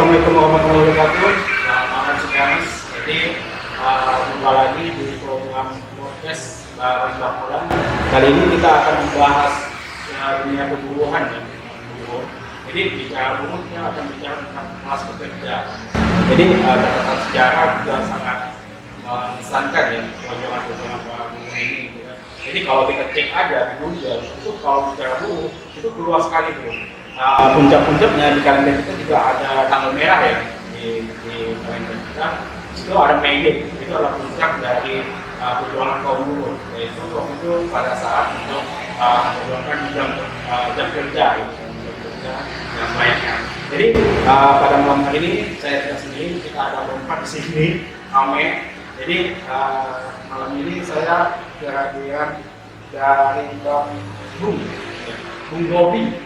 Assalamualaikum warahmatullahi wabarakatuh. Selamat malam semuanya. Jadi jumpa lagi di program podcast Barang Bakulan. Kali ini kita akan membahas dunia keburuhan ya. Jadi bicara buruh kita akan bicara tentang kelas pekerja. Jadi catatan sejarah juga sangat mengesankan ya perjuangan para buruh ini. Jadi kalau kita cek aja di Google itu kalau bicara buruh itu luas sekali tuh. Puncak-puncaknya di kalender kita juga ada tanggal merah ya di kalender kita. Itu ada Mei Day, itu adalah puncak dari perjuangan kaum buruh. Yaitu waktu itu pada saat untuk memperjuangkan jam kerja yang lainnya. Jadi pada malam hari ini saya tidak sendiri, kita ada berempat di sini, Ame. Jadi malam ini saya kehadiran dari Bung Gobi.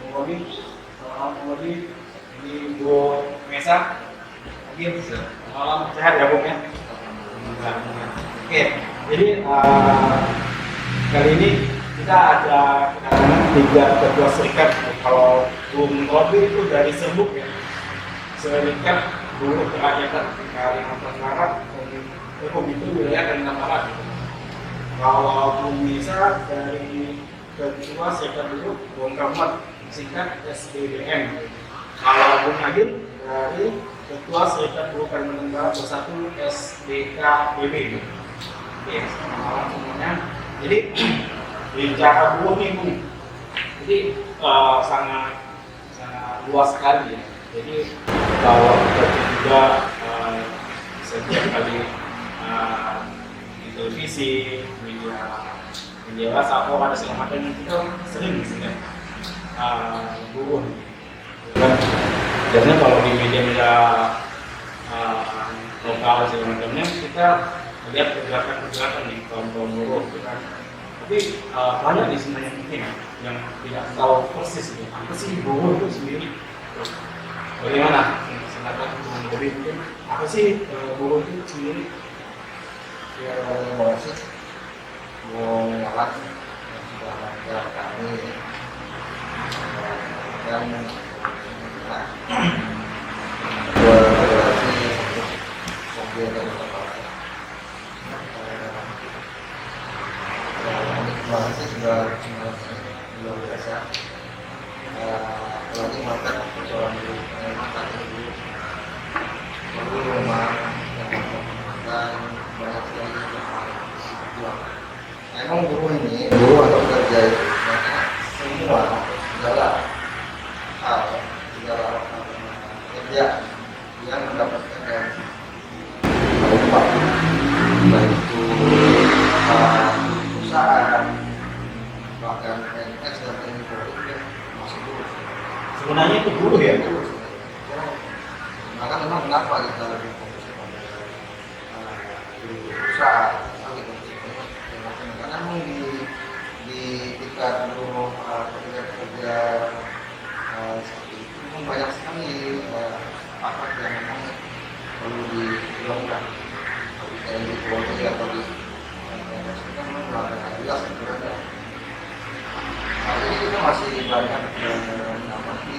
Bung ini Bu Mesa. Malam sehat ya Bung ya. Oke, jadi kali ini kita ada kedatangan 3 ketua serikat. Kalau Bung Gobi itu dari Serbuk ya, Serikat Buruh Kerakyatan Kalimantan Barat, itu wilayah Kalimantan Barat. Kalau Bung Mesa dari Ketua Serikat Buruh Bongkamat, singkat SBBM. Kalau Bung Agil dari Ketua Serikat Buruh Kalimantan Barat Bersatu SDKBB. Oke, selamat malam semuanya. Jadi bicara buruh nih Bung, jadi sangat luas sekali ya. Jadi kalau kita juga setiap kali di televisi, media WhatsApp, ada segala macam kita sering ya. Buruh kan biasanya kalau di media lokal segala macamnya kita lihat pergerakan nih kaum buruh kan. Tapi banyak di sebenarnya mungkin yang tidak tahu persis nih apa sih buruh itu sendiri. Bagaimana? Silakan Bung Bobi mungkin apa sih buruh itu sendiri? Ya, terima kasih Bung Alan yang sudah mengajak kami dan berrelasi sambil dari Bapak. Terima kasih sudah luar biasa. Apalagi makan persoalan dulu, makan dulu, baru rumah dan banyak sekali berjuang. Emang buruh ini, buruh atau pekerja itu semua segala hal, segala kerja yang mendapatkan dari upah, baik itu perusahaan, bahkan PNS dan TNI Polri masih buruh. Sebenarnya itu buruh ya? Maka memang kenapa kita lebih fokus kepada perusahaan, karena memang di tingkat buruh pekerja seperti itu memang banyak sekali paket yang memang perlu dilakukan. Kalau di TNI Polri atau di PNS itu memang melanggar jelas sebenarnya. Nah, jadi kita masih banyak mengamati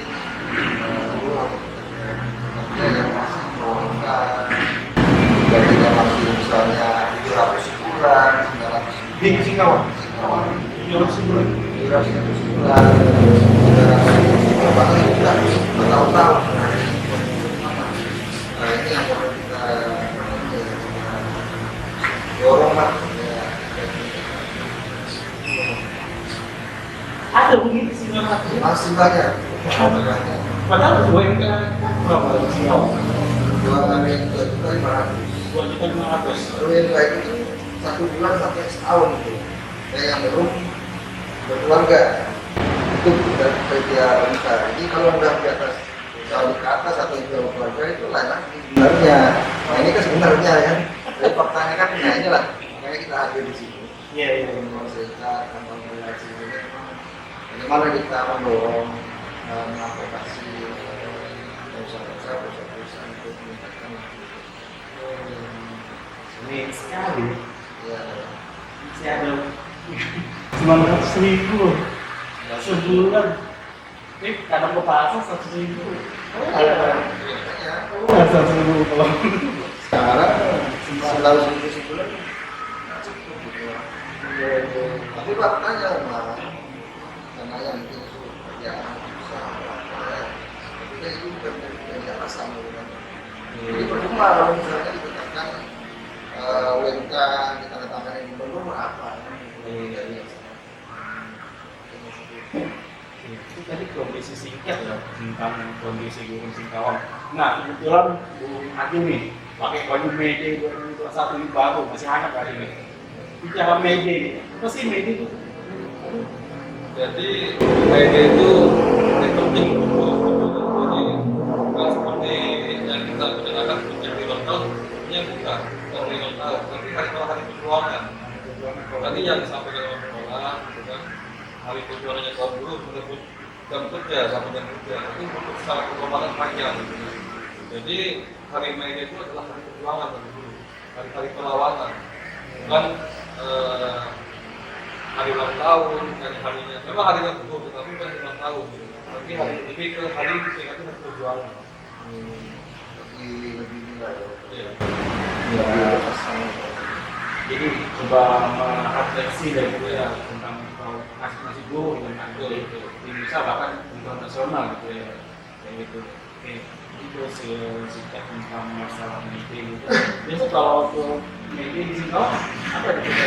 buruh atau pekerja yang masih melanggar, gajinya masih misalnya 700 sebulan, 900 Di Singkawan. 700 sebulan, 300 sebulan, 300 sebulan, bahkan kita bertahun-tahun. Nah ini yang perlu kita dorong lah. Ada begitu sih Masih banyak. padahal UMK berapa di Singkawan? 2.500. 2.500.000. Kalau yang baik itu 1 bulan sampai setahun gitu. Yang belum berkeluarga itu sudah kerja besar. Jadi kalau udah di atas tahun ke atas atau itu berkeluarga itu lain lagi sebenarnya. Nah ini kan sebenarnya kan. Tapi faktanya kan nah inilah makanya kita hadir di sini. Iya. Serikat tanpa relasi ini bagaimana kita mendorong mengadvokasi perusahaan-perusahaan untuk meningkatkan Ini sekali. ya Masih ada 900.000 sebulan. Kadang ke pasar 100.000. Sekarang selalu sebulan cukup gitu. Tapi faktanya malah karena yang itu kerjaan susah, tapi kan itu bukan dari alasan gitu kan. Jadi percuma kalau misalnya ditetapkan WNK ditandatangani gubernur apa? Itu tadi kondisi singkat ya tentang kondisi Gunung Singkawang. Nah kebetulan Bung Hakim nih pakai baju Mede 2021 ini baru masih hangat hari ini. Bicara Mede nih, apa sih Mede itu? Jadi media itu penting untuk jadi nggak seperti yang kita gunakan untuk di lockdown ini bukan di lockdown tapi hari perjuangan tadi yang disampaikan oleh pengelola gitu kan hari perjuangannya kaum buruh merebut jam kerja sama jam kerja itu untuk secara perkembangan panjang gitu. Jadi hari media itu adalah hari perjuangan bagi buruh hari perlawanan bukan hari ulang tahun, harinya memang hari ulang tahun, tetapi bukan ulang tahun gitu. Tapi hari lebih ke hari itu perjuangan. Lebih nilai. Iya. Ya. Jadi coba merefleksi dari itu ya tentang nasib buruh dengan di Indonesia bahkan internasional gitu ya kayak gitu. Oke, itu singkat tentang masalah media gitu. Biasa kalau untuk media di sini apa yang kita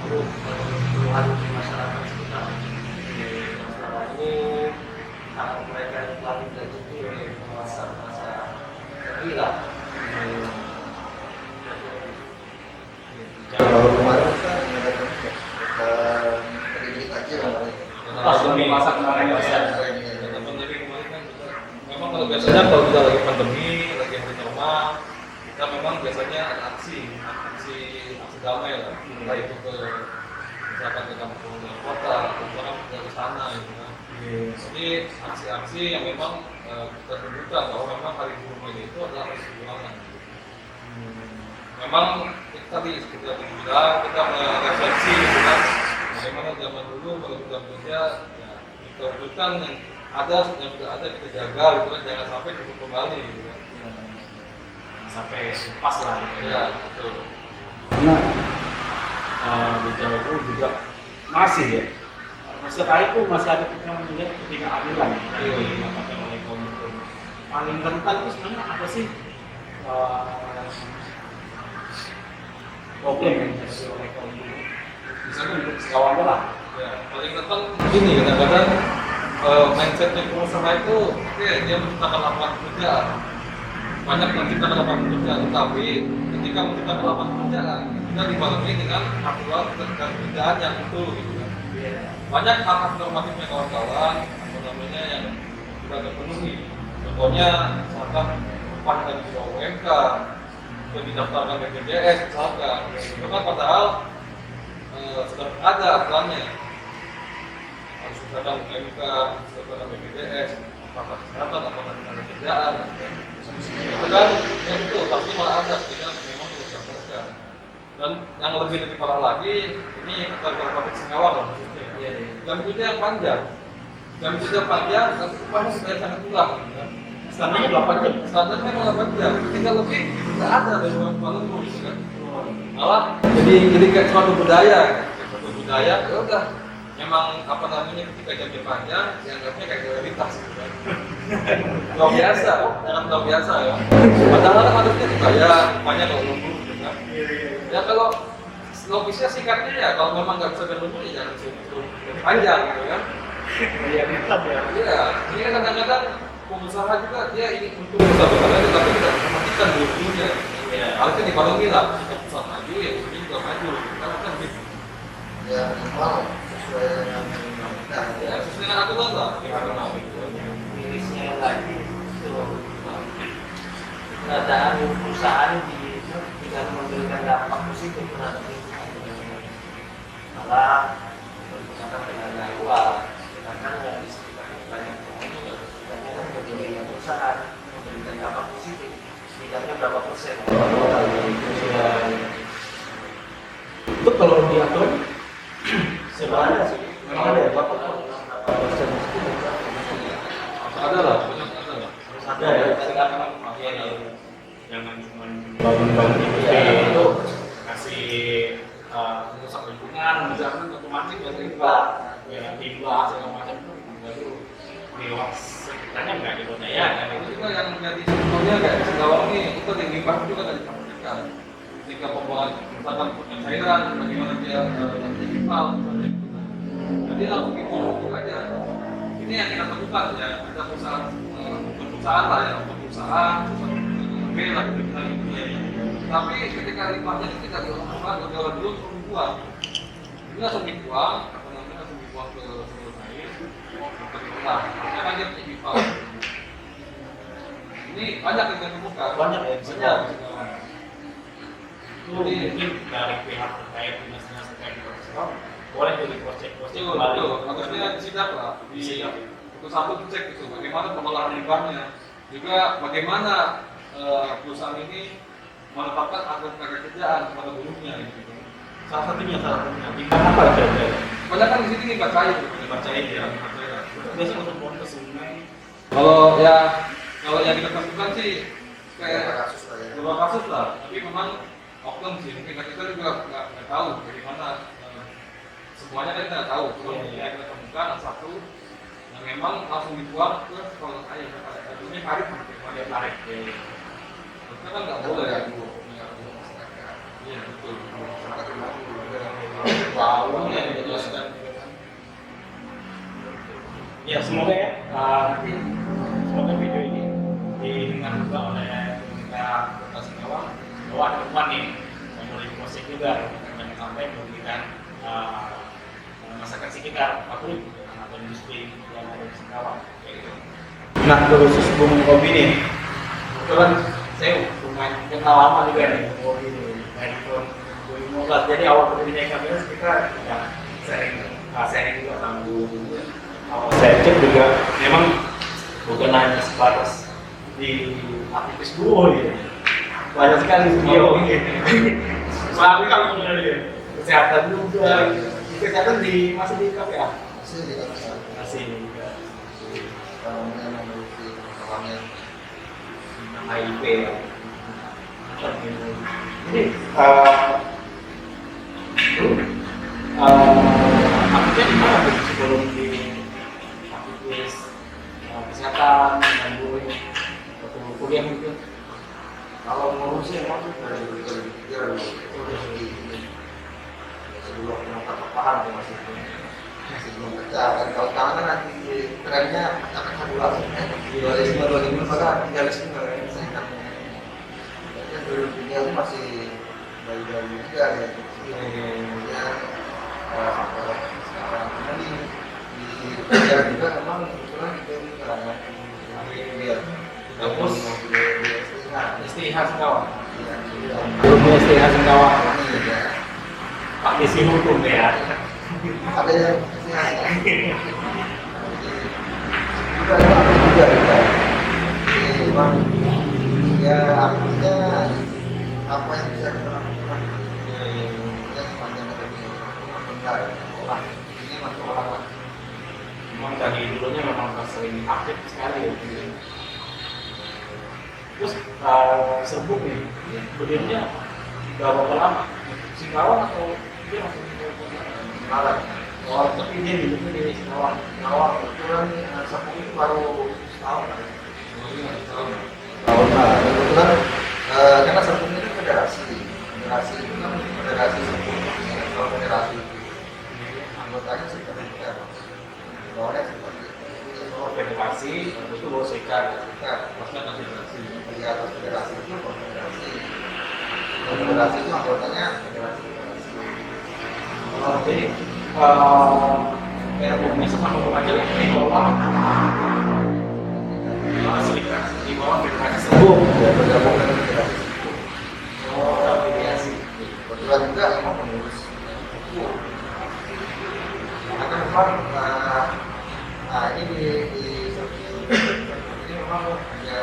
untuk keluhan di masyarakat sekitar selama ini hak mereka yang telah dilindungi masa terhilang. Kalau kemarin kan ada pendidik aja pas demi masa kemarin ya. Memang kalau biasanya kalau kita lagi pandemi, lagi hari normal, kita memang biasanya ada aksi damai lah, entah itu ke misalkan ke kampung kota, orang dari sana gitu kan. Jadi aksi-aksi yang memang kita tunjukkan bahwa memang hari buruh ini itu adalah hari perjuangan. Memang kita tadi seperti yang bilang kita merefleksi gitu kan, bagaimana zaman dulu kalau kita kerja ya, kita wujudkan yang ada yang sudah ada kita jaga gitu kan, jangan sampai cukup kembali gitu kan. Sampai pas lah gitu Ya betul. Karena di Jawa itu juga masih ya setelah itu masih ada kita melihat ketidakadilan yang dilakukan oleh kaum buruh. Paling rentan itu sebenarnya apa sih problem yang dihadapi oleh kaum buruh? Misalnya untuk sekawan lah. Ya, paling rentan begini kadang-kadang mindsetnya pengusaha itu oke, dia menciptakan lapangan pekerjaan banyak menciptakan lapangan pekerjaan tetapi ketika menciptakan lapangan pekerjaan kita dibarengi dengan aturan dan pekerjaan yang itu gitu kan. Banyak hak normatifnya kawan-kawan apa namanya yang tidak terpenuhi contohnya misalkan upah dari bawah UMK yang didaftarkan BPJS misalkan itu kan padahal sudah ada aturannya harus misalkan UMK, misalkan BPJS, apakah kesehatan, apakah tenaga kerjaan itu kan yang itu, tapi malah ada tidak memang perlu dilakukan. Dan yang lebih parah lagi ini Kabupaten Singkawang loh maksudnya jam kerja yang panjang tapi upahnya sudah sangat kurang gitu kan. Standarnya 8 jam. Standarnya 8 jam, tinggal lebih tidak ada dari Maluku gitu kan. Malah jadi kayak suatu budaya ya udah memang apa namanya ketika jamnya panjang dianggapnya kayak realitas gitu kan. Luar biasa, sangat luar biasa ya. Padahal kan harusnya dibayar banyak kalau nunggu gitu kan. Ya kalau logisnya singkatnya ya kalau memang nggak bisa nunggu ya jangan suruh panjang gitu kan. Iya, tetap ya. Iya, ini kan kadang-kadang pengusaha juga dia ingin untuk besar-besar aja tapi tidak mematikan dulunya. Harusnya dibarengi lah, perusahaan maju ya ini juga maju, kan gitu. ya normal sesuai dengan undang-undang. Ya sesuai dengan aturan lah. Mirisnya lagi itu keberadaan perusahaan tidak memberikan dampak positif terhadap lingkungan, malah menggunakan tenaga luar karena di sekitar banyak perusahaan memberikan dampak positif setidaknya berapa persen. Kalau itu sudah bangun itu kasih rusak lingkungan, misalkan otomatis dari limbah, ya limbah segala macam itu baru lewat sekitarnya nggak diperdayakan. Itu juga yang menjadi sebetulnya kayak di Singkawang ini, itu yang limbah juga nggak diperhatikan. Ketika pembuangan misalkan cairan, bagaimana dia digital, misalnya. Jadi langsung dibuang aja. Ini yang kita temukan ya, ada perusahaan lah ya, perusahaan B lah kita gitu ya. Tapi ketika limbahnya itu tidak dilakukan, kalau dulu langsung dibuang. Ini langsung dibuang, apa namanya langsung dibuang ke sumber air, ke diolah. Karena dia punya pipa. Ini banyak yang kita temukan. Banyak ya, Banyak. Itu mungkin dari pihak terkait dinas-dinas terkait profesional boleh jadi cross-check Betul, betul. Harusnya disidak lah. Untuk satu cek itu bagaimana pengolahan limbahnya, juga bagaimana perusahaan ini menetapkan anggaran kerjaan kepada buruhnya gitu. salah satunya limbah apa kira-kira? Banyak kan di sini limbah cair, Limbah cair ya. Biasa untuk buang ke sungai. Kalau yang kita temukan sih kayak kasus lah ya. beberapa kasus lah, tapi memang oknum sih. Mungkin kita juga nggak tahu bagaimana semuanya kan kita nggak tahu. Cuma yang kita temukan ada satu yang memang langsung dibuang ke saluran air. Ini karet, karet. Kita kan nggak boleh ya. Iya betul. Wow, ya dijelaskan. Ya semoga ya nanti semoga video ini didengar juga oleh pemerintah Kota Singkawang bahwa ada teman nih yang boleh diproses juga dan sampai memberikan masyarakat sekitar pabrik atau industri yang ada di Singkawang. Nah khusus Bung Kopi nih, kebetulan saya lumayan kenal lama juga nih Bung Kopi ini dari tahun 2015. Jadi awal berdirinya KBS kita ya sharing juga sama Bu. Awal saya cek juga memang bukan hanya sebatas di aktivis buruh ya, banyak sekali video. Soalnya kalau mengenai kesehatan juga, kesehatan masih di KPA. Masih di atas. Masih Namanya memiliki pengalaman HIV ya. Jadi aktifnya di mana tuh sebelum di aktivis kesehatan dan buruh atau kuliah gitu? kalau ngurusnya emang tuh dari 2003 sebelum penangkapan paham ya masih belum kerja dan kalau sekarang kan nanti trennya akan tabulasi dualisme maka idealisme saya kan 2003 itu masih bayi-bayi juga ya ya sampai sekarang ini di kerja juga memang kebetulan itu karena dia Terus istihad STH Singkawang. Belum STH Singkawang. Pak Desi hukum ya. ada yang istihad juga jadi memang ya artinya apa yang bisa kita lakukan ya sepanjang ada di benar orang ini masuk orang lah. Memang dari dulunya memang sering aktif sekali ya. Terus serbuk nih, ini berdirinya udah berapa lama? Singkawang atau dia masih malah Oh, tapi dia hidupnya di Singkawang. awal kebetulan serbuk itu baru setahun lah Tahun. tahun lah kebetulan karena serbuk itu federasi itu kan federasi serbuk kalau federasi anggotanya seperti itu bawahnya seperti itu Oh, federasi itu bawa sekat. nah Maksudnya konsentrasi. di atas federasi itu konfederasi konfederasi itu anggotanya federasi Oh, jadi kayak bisa sama aja di bawah serikat di bawah federasi serbuk. ya bergabung dengan federasi Oh, afiliasi. kebetulan juga emang mengurus itu karena memang ini di ini memang ada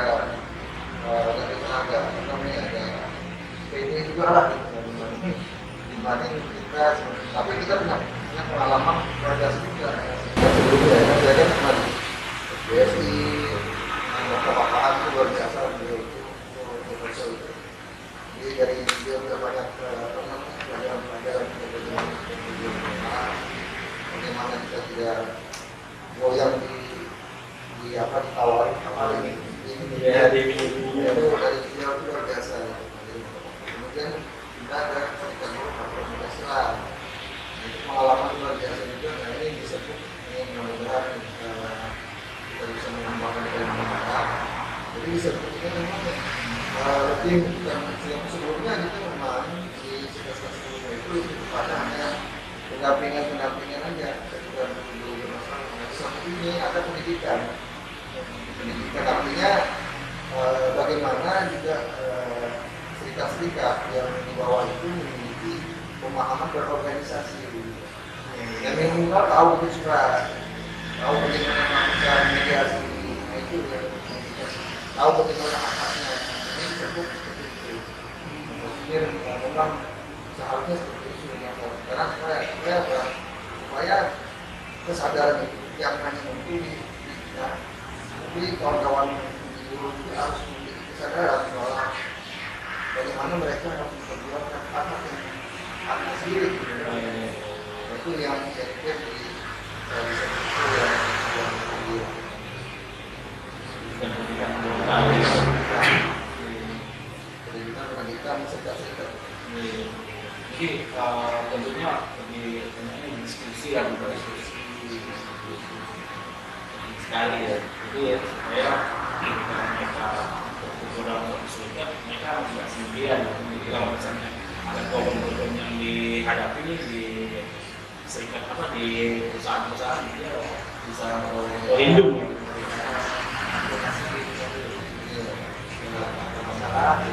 dari tenaga namanya ada PD juga lah dibanding kita tapi kita punya pengalaman organisasi juga dan sebelumnya ya saya kan pernah di BSI beberapa apaan itu luar biasa beliau itu Jadi dari dia udah banyak pelajaran-pelajaran bagaimana kita tidak goyang di apa ditawari ini Ya, di itu dari beliau itu luar biasa. Kemudian kita ada ketika dulu komunikasi lah, itu pengalaman luar biasa juga. Nah ini disebut ini mudah-mudahan kita bisa mengembangkan dari mana. Jadi disebut ini memang lebih dan sebelumnya kita memang di semester sebelumnya itu pada hanya pendampingan aja. Ketika dulu bermasalah, seperti ini ada pendidikan artinya bagaimana juga serikat-serikat yang di bawah itu memiliki pemahaman berorganisasi dan minimal tahu juga tahu bagaimana melakukan mediasi itu ya, tahu bagaimana haknya ini disebut seperti itu. Maksudnya memang seharusnya seperti itu karena supaya kesadaran itu yang hanya muncul ya, tapi kawan-kawan guru juga harus memiliki kesadaran bahwa bagaimana mereka harus memperjuangkan haknya sendiri. Itu yang saya pikir di itu pendidikan serikat-serikat. Jadi tentunya lebih diskusi yang berdiskusi sekali ya. Jadi ya supaya mereka berkurang kesulitan, mereka tidak sendirian. Jadi kalau misalnya ada problem-problem yang dihadapi di serikat apa di perusahaan-perusahaan dia bisa berlindung. Masalah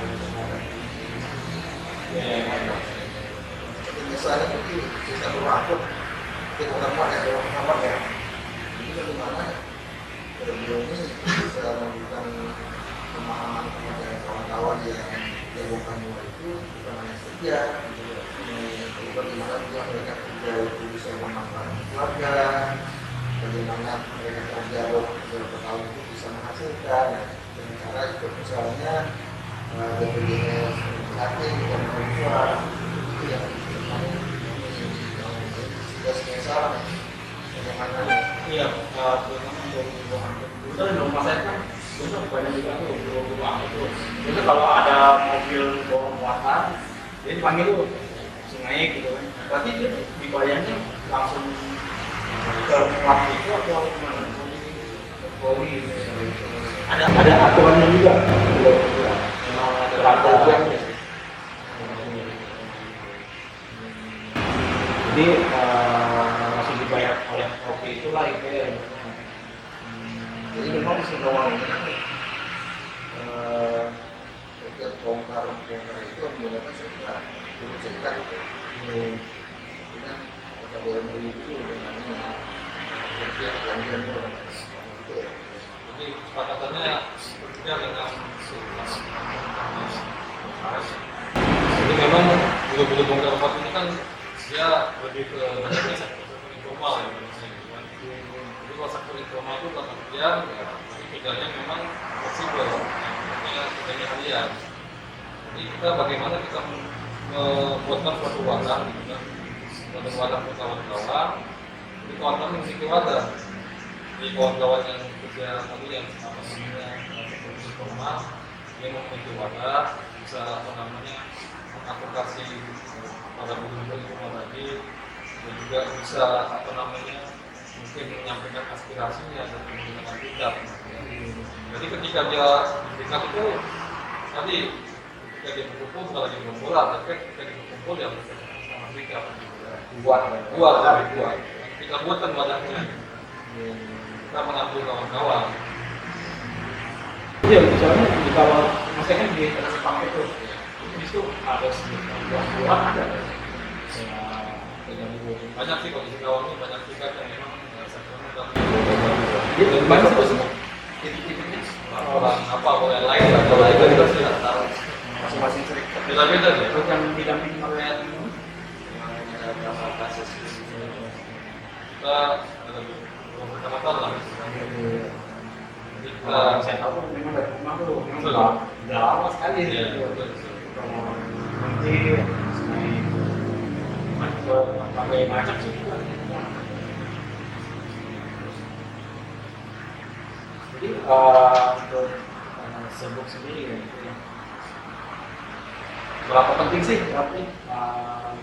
misalnya mungkin bisa berlaku kita kamar ya ini bagaimana beliau ini bisa memberikan pemahaman kepada kawan-kawan yang bukan itu bukan hanya setia jadi bagaimana juga mereka kerja itu bisa memanfaatkan keluarga, bagaimana mereka kerja beberapa tahun itu bisa menghasilkan dengan cara ikut misalnya BPJS Hakim dan perempuan itu yang tugasnya salah bagaimana Iya, betul dong Mas Ed kan betul banyak juga tuh guru-guru itu. Itu kalau ada mobil bawa muatan, dia dipanggil tuh sungai gitu kan. Berarti dia dibayarnya langsung ke muat itu atau gimana? Polri. Ada aturannya juga. Memang ada aturannya. Jadi masih dibayar oleh kopi itulah itu ya. jadi memang di Singkawang ini setiap bongkar itu menggunakan serikat dulu serikat itu dengan kota BMI itu dengan setiap pelanggan itu Jadi kesepakatannya bekerja dengan jadi memang bulu-bulu bongkar muat ini kan dia lebih ke sektor informal ya. Jadi kalau sektor informal itu kata kerja, kerjanya memang fleksibel, kerjanya harian. Jadi kita bagaimana kita membuatkan suatu wadah, gitu kan, suatu wadah untuk kawan-kawan. Jadi kawan-kawan memiliki wadah. Jadi kawan-kawan yang kerja tadi yang apa namanya seperti informal, dia memiliki wadah, bisa apa namanya mengadvokasi pada guru-guru informal tadi, dan juga bisa apa namanya mungkin menyampaikan aspirasinya dan menggunakan tindak. Jadi ketika dia tingkat itu tadi ketika dia berkumpul bukan lagi berkumpul, tapi ketika dia berkumpul dia sama mereka buat. Kita buatkan wadahnya. Kita mengambil kawan-kawan. Iya, misalnya di kalau maksudnya kan di atas paket tuh, itu ada buah ada. Banyak sih kalau di Singkawang ini banyak juga yang memang sektornya udah Jadi banyak sih semua. titik-titiknya orang apa kalau yang lain atau lain kita tidak tahu masing-masing serikat beda-beda ya. Terus yang didampingi oleh Ada berapa kasus kita ada beberapa tahun lah. Jadi kita saya tahu memang dari rumah tuh memang udah lama sekali. ya, betul. pakai macam sih. Jadi untuk sebuk sendiri ya, berapa penting sih berarti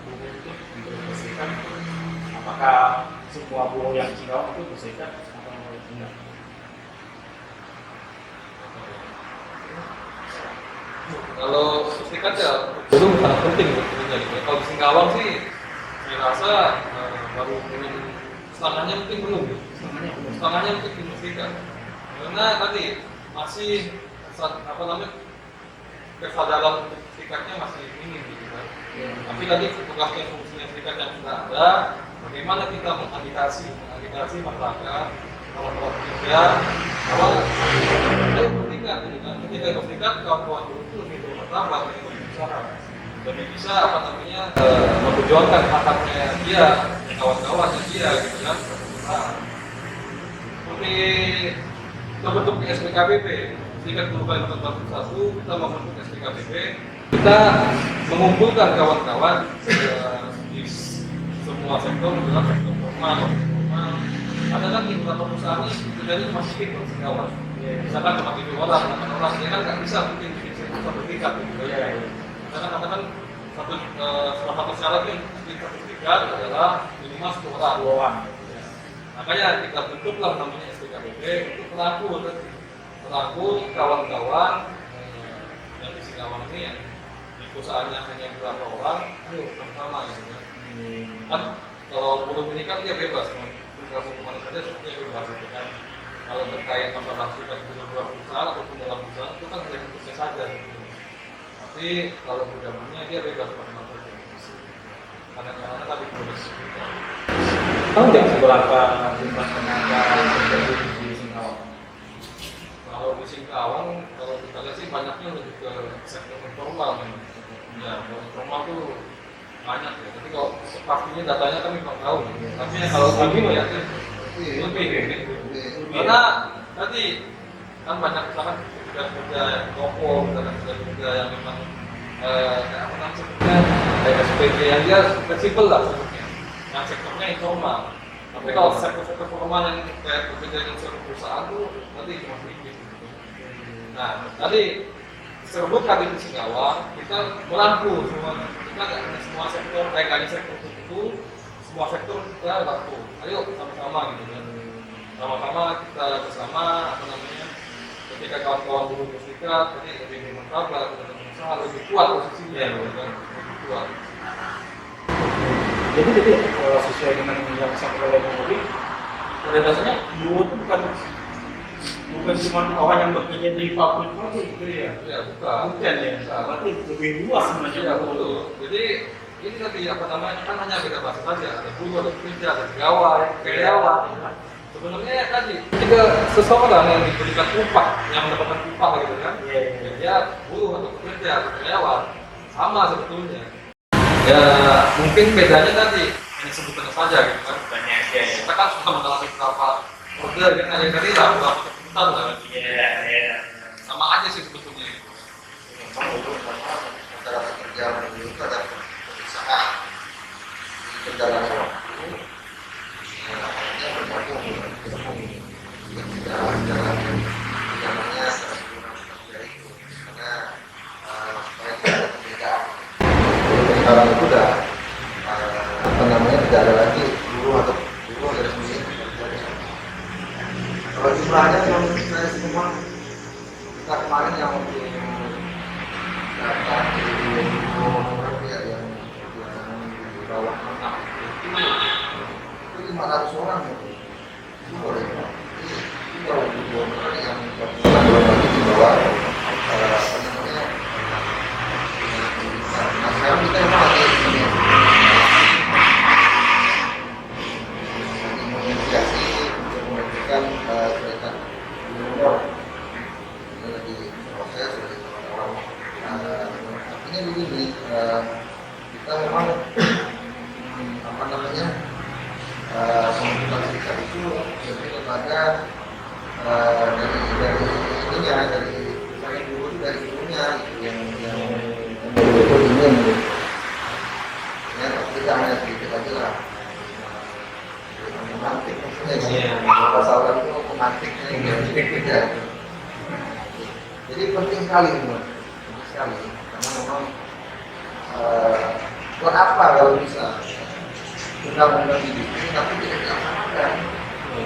buruh itu untuk bersihkan? Apakah semua buruh yang Cingawang itu bersihkan atau tidak? Kalau bersihkan ya belum sangat penting sebetulnya gitu. Kalau di Singkawang sih saya rasa baru belum setengahnya mungkin belum. Setengahnya mungkin belum bersihkan. Karena tadi masih kesadaran untuk sikatnya masih minim gitu kan. Tapi tadi tugasnya fungsinya sikat yang sudah ada, bagaimana kita mengagitasi masyarakat kalau bekerja awal ayo bertingkat gitu kan. Ketika bertingkat kawan-kawan itu lebih bermartabat, lebih berusaha, lebih bisa memperjuangkan hak-haknya dia, kawan-kawannya dia gitu kan. Seperti terbentuk SPKBP, Serikat Buruh Kalimantan Barat 1, kita membentuk SPKBP, kita mengumpulkan kawan-kawan di semua sektor, dalam sektor formal, ada kan di beberapa perusahaan ini sebenarnya masih ikut kawan. Misalkan cuma 7 orang, 8 orang, dia kan nggak bisa bikin satu tingkat gitu ya. Karena katakan salah satu syarat yang sertifikat adalah minimal 10 orang. Makanya kita bentuklah namanya SPKBP untuk pelaku kawan-kawan yang di Singkawang ini yang di perusahaannya hanya beberapa orang, ayo sama gitu kan. Kan kalau buruh ini kan dia bebas, bergabung kemana saja sepertinya bebas gitu kan. Kalau terkait masalah serikat buruh luar perusahaan ataupun dalam perusahaan itu kan hanya bentuknya saja gitu. Tapi kalau bergabungnya dia bebas kemana saja. Kadang-kadang tapi proses kita. Tahu nggak seberapa jumlah tenaga yang terjadi di Singkawang? Kalau di Singkawang, kalau kita lihat sih banyaknya lebih ke sektor informal memang. Ya, kalau informal tuh banyak ya. Tapi kalau pastinya datanya kami kurang tahu. Tapi kalau kami ya lebih. Karena tadi kan banyak misalkan kerja toko, kerja yang memang kayak apa namanya kayak SPG yang dia fleksibel lah sebetulnya. Yang sektornya informal. Tapi kalau sektor formal yang kayak bekerja dengan suatu perusahaan tuh tadi cuma sedikit. Nah, tadi sebutkan di Singkawang kita merangkul semua, kita nggak hanya semua sektor, nggak hanya sektor tertentu, semua sektor kita rangkul. Ayo sama-sama gitu kan. Sama-sama kita bersama ketika kawan-kawan buruh berserikat, jadi lebih bermartabat, lebih kuat posisinya, gitu kan, lebih kuat. Jadi sesuai dengan yang disampaikan oleh Bung Bobi, pada dasarnya buruh itu bukan cuma orang yang bekerja di pabrik saja gitu ya. Ya, bukan ya. Berarti lebih luas sebenarnya. Ya, betul. Jadi ini tadi kan hanya beda bahasa saja. Ada buruh, ada pekerja, ada pegawai, karyawan. Sebenarnya tadi ketika seseorang yang diberikan upah, yang mendapatkan upah gitu kan, dia buruh atau pekerja atau karyawan sama sebetulnya. Ya mungkin bedanya tadi yang sebutannya saja gitu kan. Banyak ya. Kita kan sudah mengalami beberapa order kan ada tadi lah beberapa keputusan lah. Iya. Sama aja sih sebetulnya itu. Memang itu antara pekerja dan buruh itu ada perusahaan di perjalanan waktu namanya bergabung ketika jalan namanya secara itu karena supaya tidak ada perbedaan. Sekarang itu udah tidak ada lagi buruh dari sendiri. Kalau jumlahnya yang saya semua kita kemarin yang data di ya yang di bawah 6 itu 500 orang itu boleh itu kalau di bawah yang belum lagi di bawah apa namanya nah sekarang kita memang lagi menginisiasi untuk memberikan serikat buruh ini lagi proses dari kawan-kawan. Artinya begini, kita memang apa namanya pembentukan serikat itu lebih kepada dari ininya dari misalnya buruh itu dari buruhnya yang betul-betul ingin ya tapi kita hanya sedikit aja lah. sekali memang, rugi sekali karena memang buat apa kalau bisa undang-undang ini tapi tidak dilaksanakan.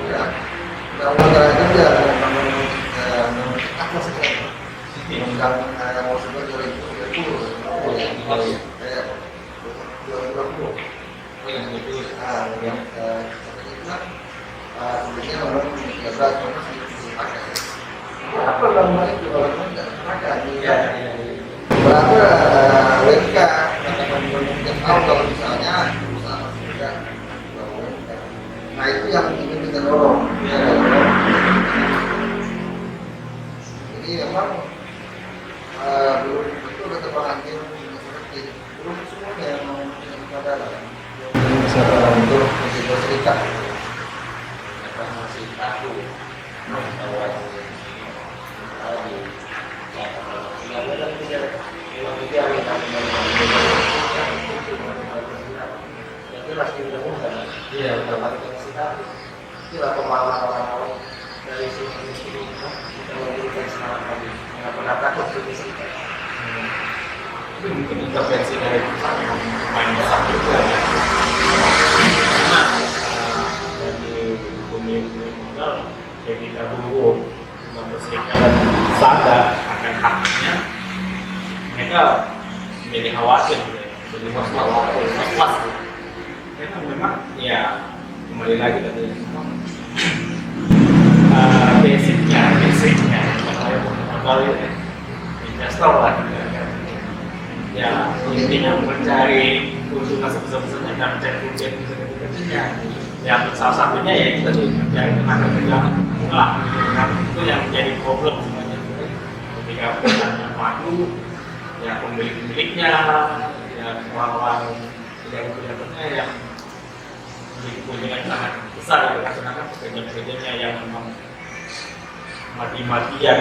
Ya, undang-undang kerja apa saja undang mau sebut 2020 kayak 2020 yang sebenarnya orang biasa cuma dipakai apa undang-undang itu kalau tidak dipakai berapa WK yang tahu kalau misalnya usaha tidak. Nah itu yang ingin kita dorong. Jadi memang belum betul keterangan seperti belum semuanya yang mau kita bisa untuk kita serikat. Mereka masih takut bahwa itulah pemahaman dari sini kita memberikan semangat kami yang pernah takut begitu. Itu mungkin intervensi dari main besar juga ya. Karena dari pemilik modal yang kita dulu membersihkan dan sadar akan haknya, mereka menjadi khawatir, jadi was-was. Karena memang ya kembali lagi tadi basicnya modal investor lah. Ya intinya mencari keuntungan sebesar-besarnya dan mencari keuntungan sebesar-besarnya. Ya salah satunya ya itu tadi mencari tenaga kerja murah. Itu yang menjadi problem sebenarnya. Ketika perusahaannya maju, ya pemilik-pemiliknya, ya orang-orang pekerja-pekerjanya yang memiliki keuntungan sangat besar ya. Sedangkan pekerja-pekerjanya yang memang mati-matian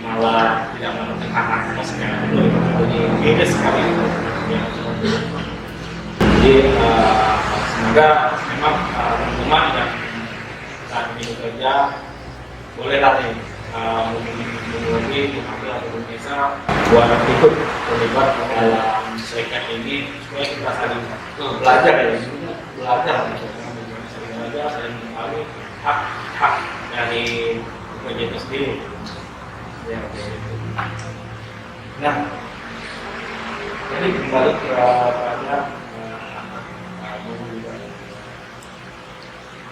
malah tidak menemukan hak secara betul, jadi beda sekali ya. Jadi semoga memang teman-teman yang saat ini bekerja bolehlah nih mengulangi mengambil atau bisa buat ikut terlibat dalam serikat ini supaya kita saling belajar ya, saling mengetahui hak dari pekerja itu sendiri. Ya, nah, jadi kembali kepada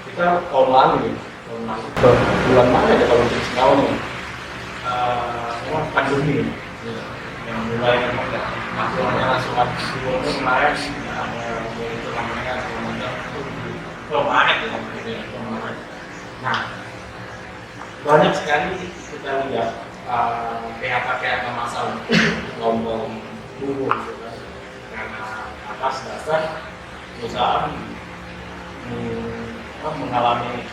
kita tahun lalu bulan mana ya kalau tidak setahun ya, memang pandemi yang mulai masalahnya surat sebelumnya kemarin itu namanya Maret ya. Nah, banyak sekali kita lihat PHK masal kelompok buruh karena atas dasar perusahaan mengalami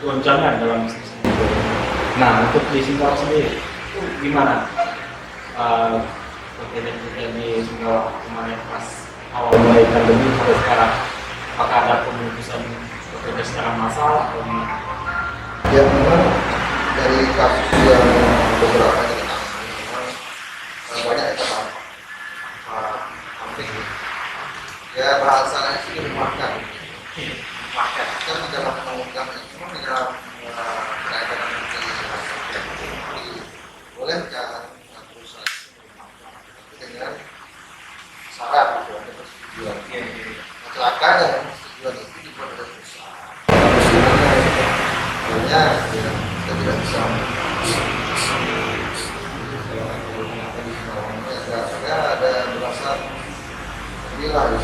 goncangan dalam bisnis. Nah, untuk di Singkawang sendiri itu gimana? Pekerja-pekerja di Singkawang kemarin pas awal mulai pandemi sampai sekarang, apakah ada pemutusan bekerja secara massal atau gimana? Ya memang dari kasus yang beberapa kita tangani memang banyak yang terlambat hampir ya bahasanya sih dirumahkan kita tidak menemukan cuma dengan kaitan bolehkan perusahaan tapi dengan syarat gitu ada persetujuan celakanya persetujuan itu dibuat oleh perusahaan hanya kita tidak bisa saya ada belasan bilang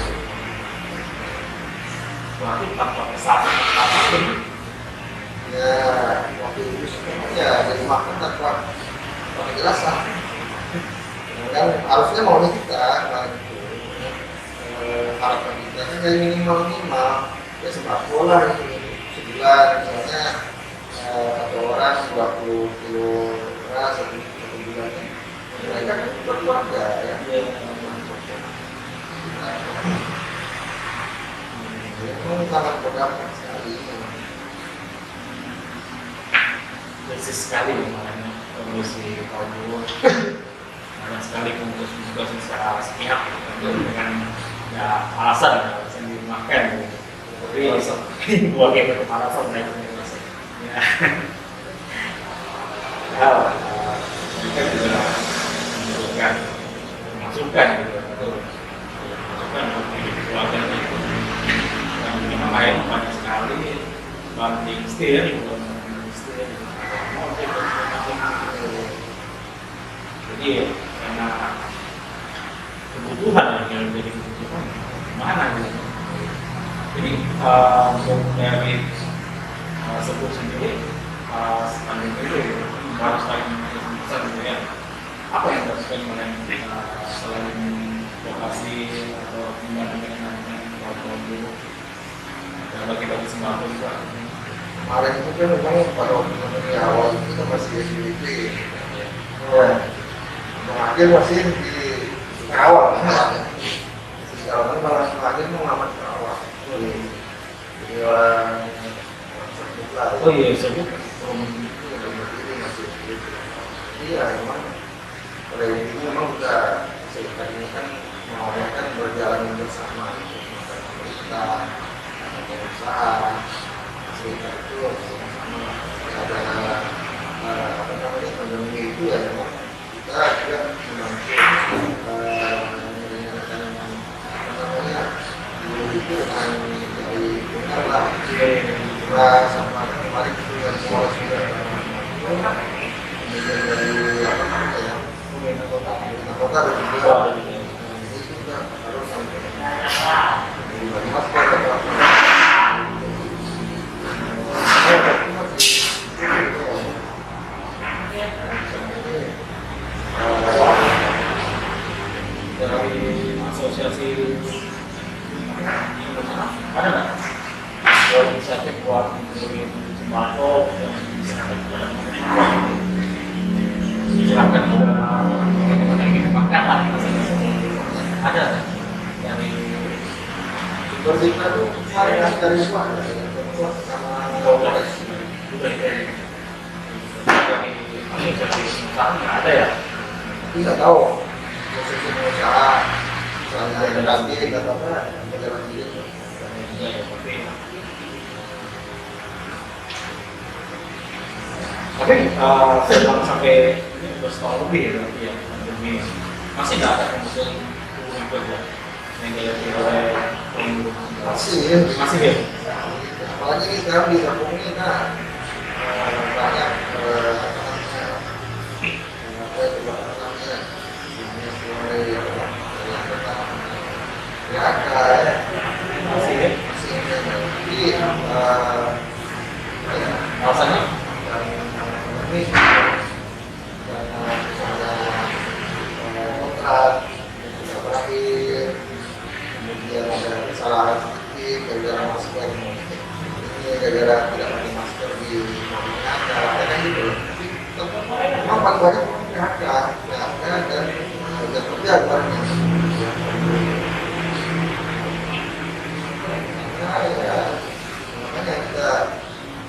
Berarti tanpa kesalahan apapun ya waktu itu sebenarnya dari makan tanpa penjelasan kan harusnya maunya kita kemarin itu harapan kita kan dari minimal ya sembako lah sebulan misalnya satu orang 20 kilo beras satu bulan mereka kan berkeluarga ya itu sangat berdampak sekali krisis sekali kemarin kondisi kaum buruh banyak sekali kemudian juga secara sepihak gitu, dengan ya alasan dirumahkan gitu. Tapi buat yang beralasan naik ya. Hal kita juga membutuhkan masukan gitu atau masukan untuk hidup keluarga itu yang lain banyak sekali banding setir jadi karena kebutuhan yang menjadi kebutuhan mana gitu jadi untuk dari sebut sendiri standing itu harus saling besar gitu ya apa yang dilakukan oleh selain lokasi atau dengan waktu dulu dan bagi-bagi sembako juga Kemarin itu kan memang pada waktu awal itu kita masih SBP ya. Terakhir masih di Karawang Karawang malah terakhir mengamat Karawang jadi orang sebut lah oh iya sebut iya memang pada intinya memang udah serikat ini kan mengamalkan berjalan bersama kita pengusaha serikat itu sama-sama ada apa namanya pandemi itu ya memang kita juga membantu meringankan apa namanya dulu itu dengan dari benar lah kita sama kemarin itu yang semua sudah kemudian dari apa namanya ya pemerintah kota dan juga ini juga harus sampai bagi masker atau apa dari asosiasi ada nggak inisiatif buat membeli sembako yang bisa silakan bagaimana ingin makan lah ada dari berita itu kemarin dari semua sama Polres ada ya tidak tahu proses pengusaha misalnya ada lagi atau apa berjalan gitu tapi setelah sampai ini udah setahun lebih ya berarti ya pandemi masih nggak ada kemudian turun ke ya yang dilihat oleh masih ya apalagi ini sekarang di kampung ini kan banyak apa itu namanya mulai masih ya jadi alasannya ini kontrak tidak berakhir kemudian ada kesalahan sedikit gara-gara masker ini gara-gara tidak pakai masker di mobilnya kan gitu memang paling banyak PHK dan kerja kerja keluarnya ya makanya kita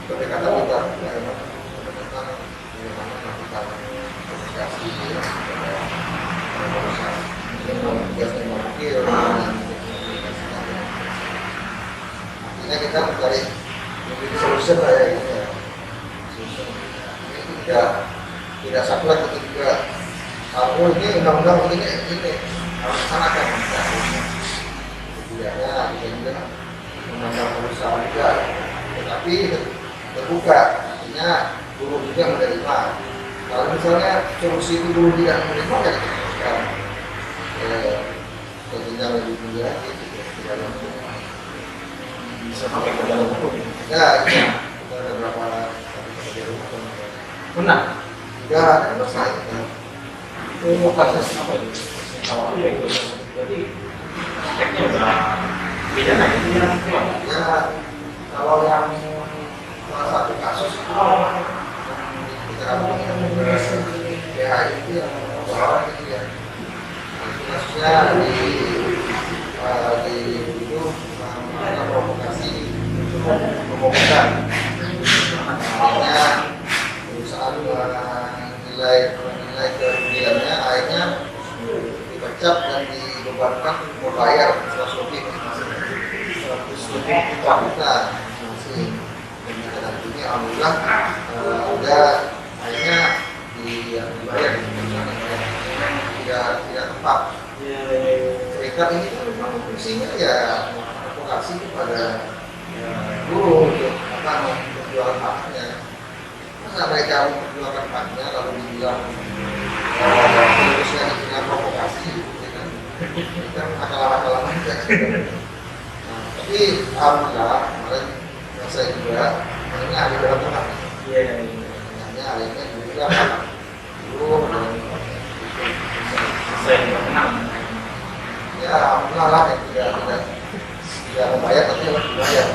berdekatan kita berdekatan bagaimana melakukan komunikasi biasanya mewakil artinya kita mencari solution lah ya gitu ya solution ini tidak saklek ketika aku ini undang-undang ini harus laksanakan setidaknya kita juga memandang perusahaan juga tetapi terbuka artinya buruh juga menerima kalau misalnya solusi itu buruh tidak menerima ya kita teruskan tentunya lebih tinggi lagi di dalam bisa sampai ke dalam hukum ya iya kita ada berapa pekerja hukum benar juga ada selesai itu kasus apa itu kalau itu jadi efeknya udah pidana itu ya kalau yang salah satu kasus itu kita PH itu yang orang itu ya kasusnya di itu melakukan provokasi pemogokan artinya perusahaan menilai dipecat dan dibebankan membayar 100 lebih juta masih. Dan nantinya alhamdulillah ada akhirnya dibayar tidak tepat. Serikat ini kan memang fungsinya ya advokasi kepada buruh untuk memperjuangkan haknya. Masa mereka memperjuangkan haknya lalu dibilang harusnya dengan provokasi, ya kan? Ini kan akal-akalan aja. Nah, tapi alhamdulillah kemarin saya juga akhirnya ada dalam tengah. Hanya akhirnya juga buruh dan Saya juga menang. ya alhamdulillah lah yang tidak membayar tapi harus dibayar.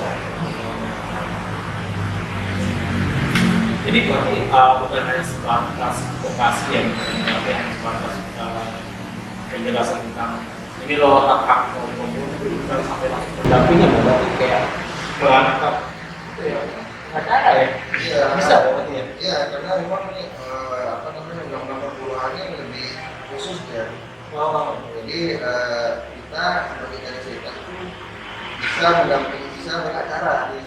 Jadi berarti bukan hanya sebatas vokasi yang tapi hanya sebatas penjelasan tentang ini loh hak bukan sampai langsung pendampingan, berarti kayak berangkat itu ya nggak ada ya. Iya, Bisa berarti ya. iya karena memang ini undang-undang perburuannya lebih khusus ya. Oh, Jadi kita sebagai dari serikat itu bisa mendampingi, bisa beracara di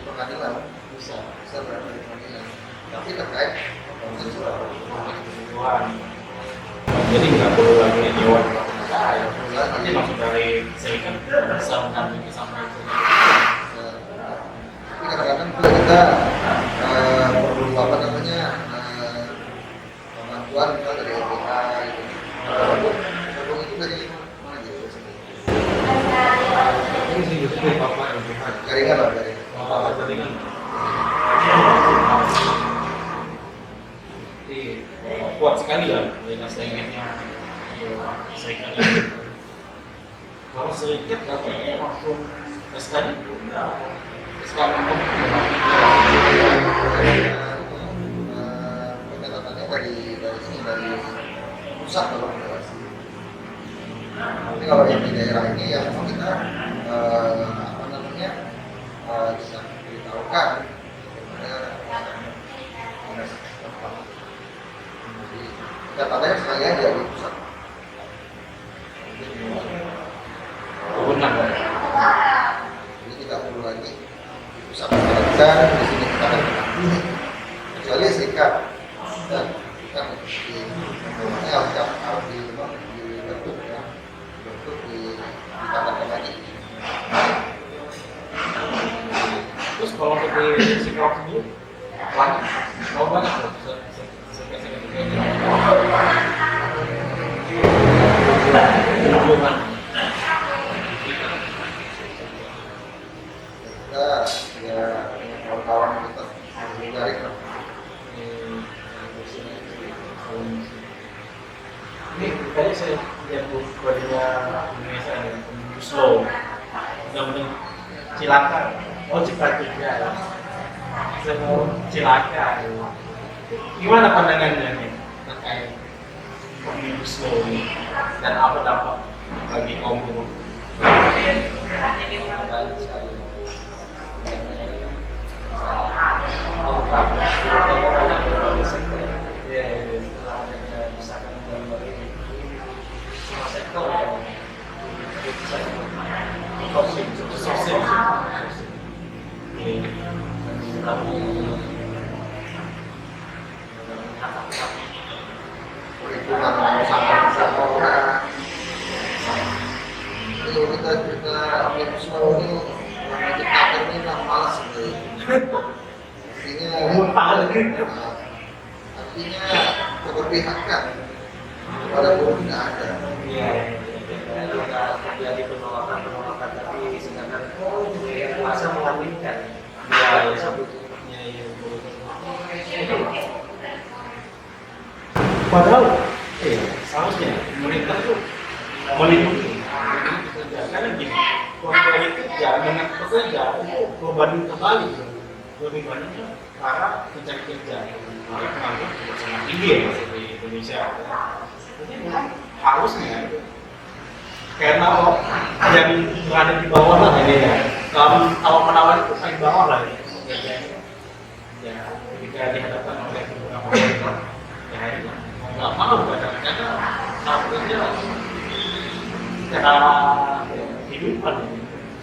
pengadilan, bisa berada di pengadilan. Tapi terkait proses perburuan. Jadi nggak perlu lagi dewan perkara ya. Nanti langsung dari serikat bisa mendampingi sampai ke. Tapi kadang-kadang juga kita perlu bantuan misalnya dari LPH gitu. Gabung itu dari mana gitu biasanya? Ini sih itu bapak yang bukan. Jaringan lah jaringan. Bapak jaringan. Jadi kuat sekali ya dengan saingannya serikat ini. Kalau serikat katanya langsung SKD sekarang Pendekatannya dari sini dari pusat kalau tidak. Tapi kalau yang di daerah ini ya memang kita bisa diberitahukan kepada tempat. Jadi pendekatannya sekali aja di pusat. benar. Jadi tidak perlu lagi di pusat menjalankan di sini kita akan menangani kecuali serikat dan kita harus dibentuk ya, ditambahkan lagi. Terus kalau untuk di psikolog sendiri banyak, kalau banyak loh hubungan. Kita ya kawan-kawan kita dari Ini tadi saya lihat bukunya Indonesia ada Omnibus Law, undang-undang cilaka, cipta kerja, semua cilaka. Gimana pandangannya nih terkait Omnibus Law ini dan apa dampak bagi kaum buruh? perhitungan sama orang. Ini kita Omnibus Law ini diktator ini lah malas sebenarnya. Artinya keberpihakan kepada buruh tidak ada. Terjadi penolakan tapi sedangkan masa mengambilkan Padahal, seharusnya pemerintah tuh melindungi pekerja. Karena gini, kelompok ini kerja dengan pekerja itu berbanding terbalik, lebih banyaknya para pencari kerja. Maka pengangguran juga sangat tinggi ya Mas, di Indonesia. Jadi memang harusnya karena yang berada di bawah lah ini ya. Kalau menawar itu paling bawah lah ya. Ya, ketika dihadapkan oleh beberapa pemerintah, ya akhirnya nggak mau kadang-kadang kalau kerja cara kehidupan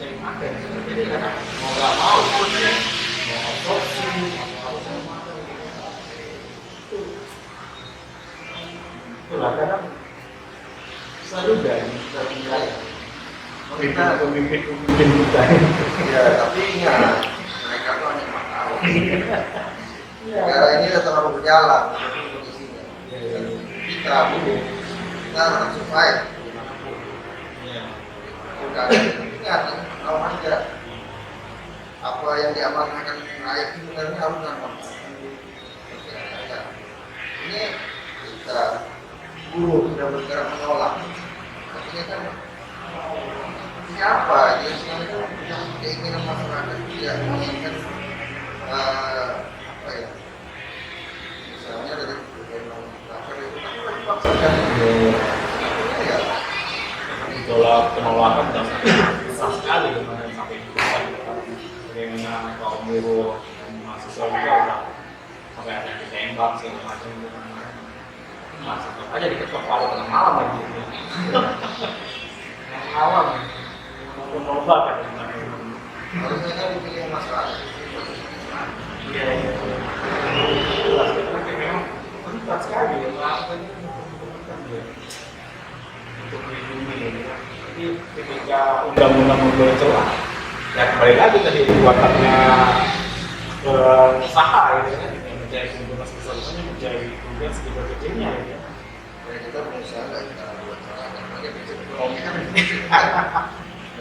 cari makan. Jadi karena mau nggak mau pun ya mau otopsi mau harus makan. Itulah kadang selalu dari wilayah. Kita Pemimpin kita. ya, tapi ingat mereka tuh hanya 4 tahun. Negara ini udah terlalu berjalan kondisinya. Kita dulu kita harus survive. Bukan ingat, tahu aja apa yang diamanahkan rakyat itu sebenarnya harus diamanahkan. Ini kita buruh sudah bergerak menolak. Artinya kan siapa dia sebenarnya punya keinginan masyarakat dia menginginkan apa ya misalnya dari undang-undang itu kan dipaksakan ya Itulah penolakan dan besar sekali kemarin sampai bagaimana kaum buruh dan mahasiswa juga udah sampai ada yang ditembak segala macam gitu. Masuk aja diketok palu tengah malam lagi. Awam penolakan harusnya kan dipilih masyarakat. iya jelas karena memang berat sekali ya untuk melindungi ya. Jadi ketika undang-undang membuat celah ya kembali lagi tadi buatannya usaha gitu kan yang menjadi tugas besarnya menjadi tugas kecil-kecilnya ya. Ya kita berusaha nggak kita buat cara kecil ekonomi kan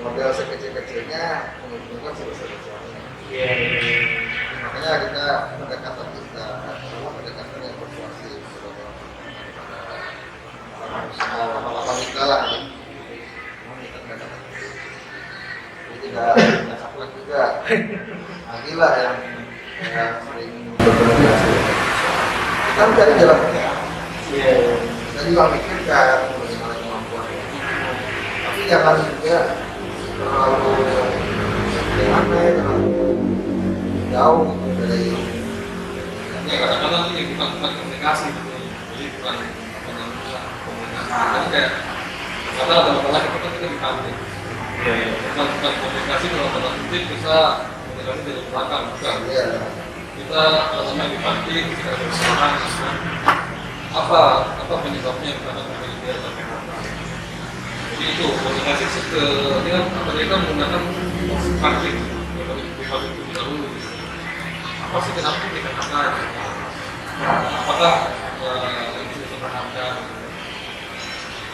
model sekecil-kecilnya menguntungkan sebesar-besarnya. Iya. Makanya kita pendekatan kita pendekatan yang persuasif sama kita lah. Kita pendekatan. Jadi tidak saklek juga. Adilah yang sering berkomunikasi. Kita mencari jalan tengah. Iya. Kita juga mikirkan bagaimana kemampuan. Tapi jangan juga terlalu terlalu jauh dari Ya kadang-kadang ini bukan komunikasi gitu. Jadi bukan komunikasi. Tapi kayak kadang ada masalah kita dipantik. Iya. Bukan komunikasi dalam tanda kutip bisa komunikasi dari belakang bukan. ya Kita rasanya dipantik, kita berusaha apa penyebabnya karena kemudian jadi itu komunikasi dia mereka menggunakan konflik itu dahulu apa sih kenapa dikatakan apakah ini dipertahankan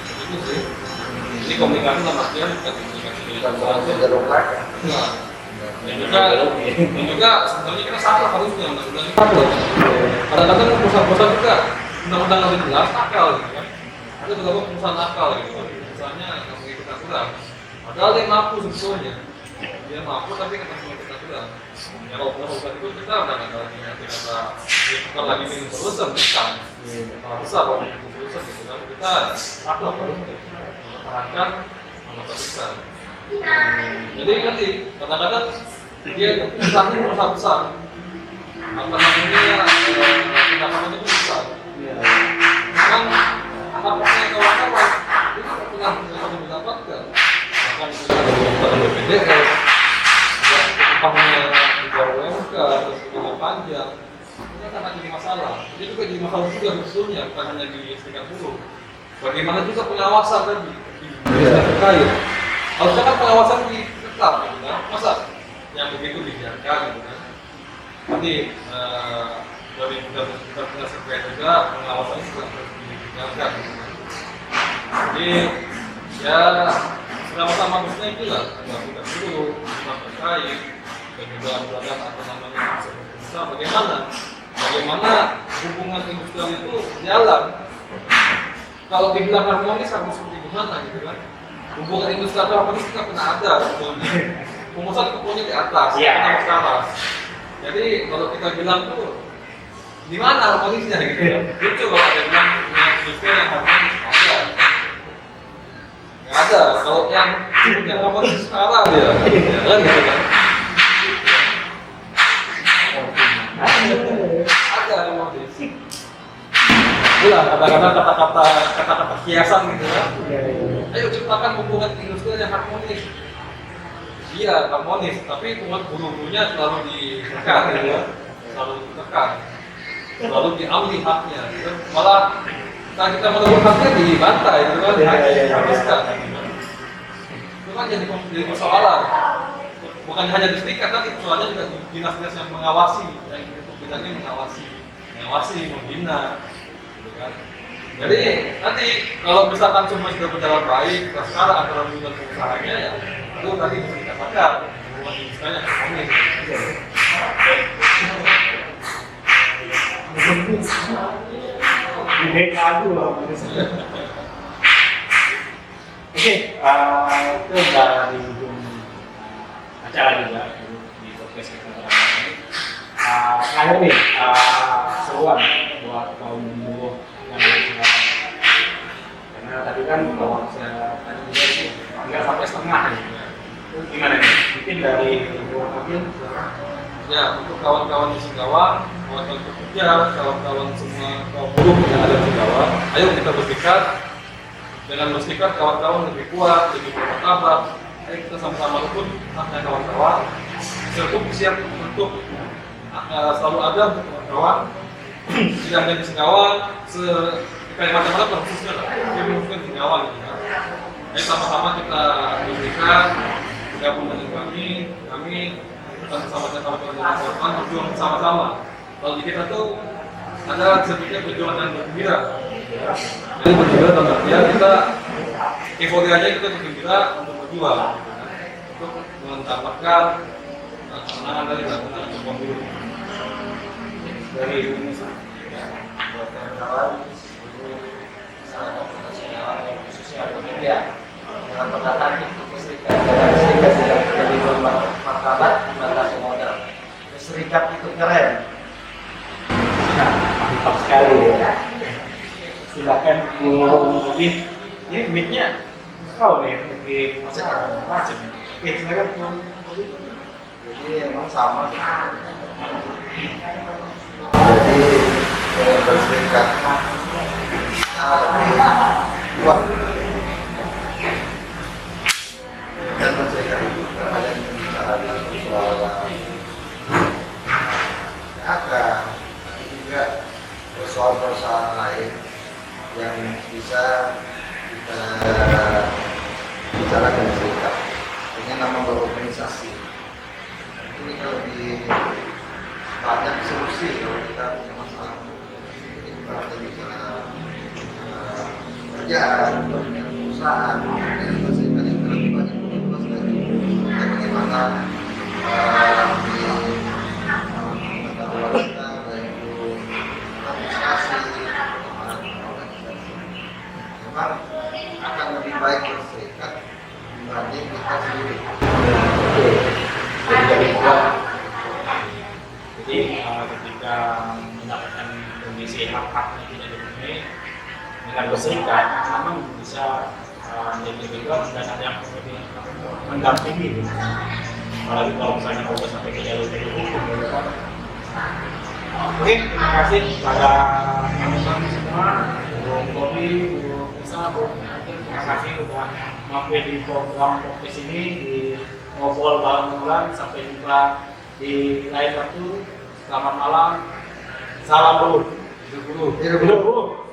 itu sih ini komunikasi sama artian bukan komunikasi bukan langsung jalur belakang. dan juga sebenarnya kita salah harusnya undang-undang itu kadang-kadang perusahaan-perusahaan juga undang-undang lebih jelas nakal gitu kan ada beberapa perusahaan nakal gitu kan misalnya yang mengikuti aturan padahal dia mampu sebetulnya dia mampu tapi kita mengikuti aturan ya kalau perusahaan itu kita udah nggak lagi kita lagi minum solusi bukan kalau besar kalau minum solusi gitu kan kita nakal harus mempertahankan nama besar jadi nanti kadang-kadang dia perusahaan besar apa namanya tindakan itu besar kan hak-haknya kawan-kawan itu pernah mendapatkan bahkan kita BPDS upahnya juga UMK atau segala panjang itu akan jadi masalah itu juga jadi masalah juga sebetulnya bukan hanya di serikat buruh bagaimana juga pengawasan tadi terkait harusnya kan pengawasan tetap gitu kan masa yang begitu dibiarkan gitu kan nanti dari kita punya survei juga pengawasan juga harus dijalankan gitu kan jadi ya sama-sama maksudnya itulah ada kita dulu kita terkait dan juga ada apa namanya bisa bagaimana hubungan industrial itu jalan kalau dibilang harmonis harus seperti gimana gitu kan hubungan industrial harmonis itu nggak pernah ada sebetulnya pengusaha itu punya di atas kita ke atas jadi kalau kita bilang tuh di mana harmonisnya gitu ya lucu kalau ada bilang punya industrial yang harmonis nggak ada kalau yang harmonis sekarang ya kan gitu kan ada harmonis itulah kadang-kadang kata-kata kiasan gitu ya ayo cepat menciptakan hubungan industrial yang harmonis. Iya, harmonis, tapi buruh-buruhnya selalu ditekan, ya. Selalu ditekan, selalu diambil haknya. Gitu. Malah saat kita merebut haknya dibantai, gitu kan? Dihabiskan. Itu kan jadi persoalan. Bukan hanya di serikat, tapi persoalannya juga dinas-dinas yang mengawasi, yang itu bidangnya mengawasi, membina, gitu kan? Jadi nanti kalau misalkan semua sudah berjalan baik, sekarang antara buruh dan pengusahanya ya itu tadi bisa dikatakan hubungan industrialnya harmonis. Ide kadu lah. Oke, itu udah di ujung acara juga di podcast kita kali ini. Terakhir nih, seruan buat kaum buruh yang ada di Singapura. Karena tadi kan kalau saya tadi juga sih nggak sampai setengah gitu. Itu gimana nih? Mungkin dari buruh mobil. Ya, untuk kawan-kawan di Singkawang, kawan-kawan pekerja, kawan-kawan semua kaum buruh yang ada di Singkawang, ayo kita bersikap. Dengan bersikap kawan-kawan lebih kuat, lebih bermartabat. Ayo kita sama-sama rebut haknya kawan-kawan. Siap untuk selalu ada untuk kawan-kawan. Tidak hanya di Singkawang, di Kalimantan Barat khususnya lah. Jadi mungkin di Singkawang gitu kan. Ayo sama-sama kita bersikap, bergabung dengan kami bersama kawan-kawan berjuang bersama-sama. Kalau di kita tuh ada sebutnya berjuang dan bergembira. Jadi bergembira dalam artian kita euforianya kita bergembira untuk berjuang, untuk mendapatkan kemenangan dari kemenangan pemilu. Dari Indonesia. Buat kawan-kawan, salah satu nasional khususnya pekerja dengan pendataan itu serikat tidak jadi bermartabat di mata modal. Serikat itu keren. Mantap sekali ya. Silakan lebih. Ini mic-nya kau nih, lebih macam. Oke, silakan. Jadi emang sama. Jadi berserikat lebih kuat dan berserikat itu terhadap persoalan dagang, juga persoalan lain yang bisa kita bicarakan di serikat. Ini nama berorganisasi. Ini kalau lebih banyak solusi kalau kita punya masalah. Jadi kalau kita bicara kerjaan, punya perusahaan, dan berserikat yang lebih banyak luas lagi. Dan bagaimana di mata kita, yaitu administrasi, organisasi. Memang akan lebih baik berserikat dibanding kita sendiri. Jadi ketika mendapatkan kondisi hak-haknya tidak dipenuhi dengan berserikat, memang bisa menjadi lebih kuat dan ada yang lebih mendampingi. Apalagi kalau misalnya kita sampai ke jalur hukum. Oke, terima kasih kepada teman-teman semua, Bu Bobi, Bu Nisa, Bu Mungkin, terima kasih sudah mampir di program podcast ini di ngobrol bareng-bareng. Sampai jumpa di lain waktu. Selamat malam. Salam buruh. Hidup buruh.